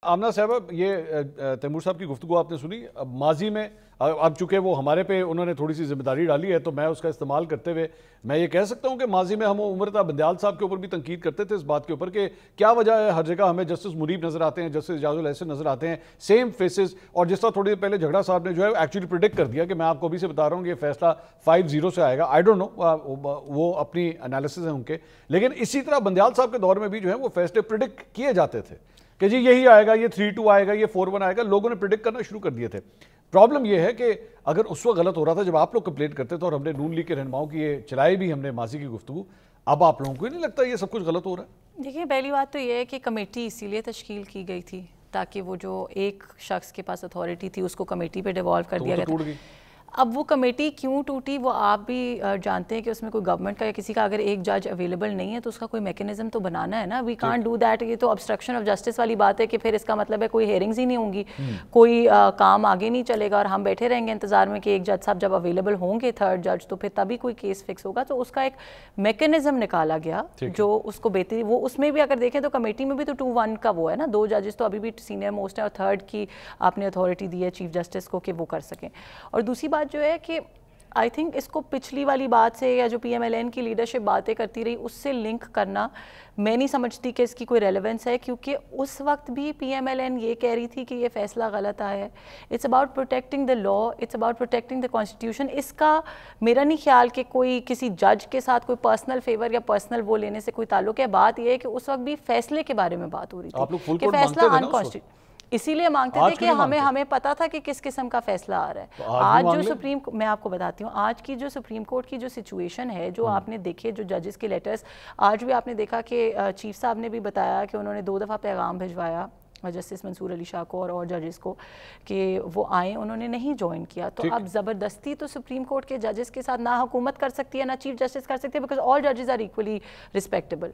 آمنہ صاحبہ، یہ تیمور صاحب کی گفتگو آپ نے سنی. ماضی میں اب چونکہ وہ ہمارے پہ انہوں نے تھوڑی سی ذمہ داری ڈالی ہے تو میں اس کا استعمال کرتے ہوئے میں یہ کہہ سکتا ہوں کہ ماضی میں ہم عمر تا بندیال صاحب کے اوپر بھی تنقید کرتے تھے اس بات کے اوپر کہ کیا وجہ ہے ہر جگہ ہمیں جسٹس منیب نظر آتے ہیں، جسٹس اعجاز الاحسن نظر آتے ہیں، سیم فیسز. اور جس طرح تھوڑی دیر پہلے جھگڑا صاحب نے جو ہے ایکچولی پریڈکٹ کر دیا کہ میں آپ کو ابھی سے بتا رہا ہوں کہ یہ فیصلہ 5-0 سے آئے گا. آئی ڈونٹ نو، وہ اپنی انالیسز ہیں ان کے. لیکن اسی طرح بندیال صاحب کے دور میں بھی جو ہے وہ فیصلے پریڈکٹ کیے جاتے تھے کہ جی یہی آئے گا، یہ 3-2 آئے گا، یہ 4-1 آئے گا. لوگوں نے پریڈکٹ کرنا شروع کر دیے تھے. پرابلم یہ ہے کہ اگر اس وقت غلط ہو رہا تھا جب آپ لوگ کمپلینٹ کرتے تھے اور ہم نے نون لیگ کے رہنماؤں کی یہ چلائی بھی ہم نے ماضی کی گفتگو، اب آپ لوگوں کو ہی نہیں لگتا یہ سب کچھ غلط ہو رہا ہے؟ دیکھیں، پہلی بات تو یہ ہے کہ کمیٹی اسی لیے تشکیل کی گئی تھی تاکہ وہ جو ایک شخص کے پاس اتھارٹی تھی اس کو کمیٹی پہ ڈیوالو کر دیا گیا تھا. اب وہ کمیٹی کیوں ٹوٹی وہ آپ بھی جانتے ہیں کہ اس میں کوئی گورنمنٹ کا یا کسی کا اگر ایک جج اویلیبل نہیں ہے تو اس کا کوئی میکنزم تو بنانا ہے نا. We can't do that. یہ تو obstruction آف جسٹس والی بات ہے کہ پھر اس کا مطلب ہے کوئی ہیئرنگز ہی نہیں ہوں گی، کوئی کام آگے نہیں چلے گا اور ہم بیٹھے رہیں گے انتظار میں کہ ایک جج صاحب جب اویلیبل ہوں گے تھرڈ جج تو پھر تبھی کوئی کیس فکس ہوگا. تو اس کا ایک میکنزم نکالا گیا جو اس کو بہتری. وہ اس میں بھی اگر دیکھیں تو کمیٹی میں بھی تو 2-1 کا وہ ہے نا، 2 ججز تو ابھی بھی سینئر موسٹ ہیں اور تھرڈ کی آپ نے اتھارٹی دی ہے چیف جسٹس کو کہ وہ کر سکیں. اور دوسری بات جو ہے کہ آئی تھنک اس کو پچھلی والی بات سے یا جو پی ایم ایل این کی لیڈرشپ باتیں کرتی رہی اس سے لنک کرنا میں نہیں سمجھتی کہ اس کی کوئی ریلیونس ہے، کیونکہ اس وقت بھی پی ایم ایل این یہ کہہ رہی تھی کہ یہ فیصلہ غلط آیا ہے. It's about protecting the law, it's about protecting the constitution. اس کا میرا نہیں خیال کہ کوئی کسی جج کے ساتھ کوئی پرسنل فیور یا پرسنل وہ لینے سے کوئی تعلق ہے. بات یہ ہے کہ اس وقت بھی فیصلے کے بارے میں بات ہو رہی تھی کہ فیصلہ انکانسٹیٹیوشن، اسی لیے مانگتے تھے کہ ہمیں پتا تھا کہ کس قسم کا فیصلہ آ رہا ہے. آج جو میں آپ کو بتاتی ہوں آج کی جو سپریم کورٹ کی جو سچویشن ہے، جو آپ نے دیکھے جو ججز کے لیٹرز، آج بھی آپ نے دیکھا کہ چیف صاحب نے بھی بتایا کہ انہوں نے 2 دفعہ پیغام بھجوایا جسٹس منصور علی شاہ کو اور ججز کو کہ وہ آئیں، انہوں نے نہیں جوائن کیا. تو اب زبردستی تو سپریم کورٹ کے ججز کے ساتھ نہ حکومت کر سکتی ہے نہ چیف جسٹس کر سکتی ہے، بیکاز آل ججز آر ایکولی ریسپیکٹیبل.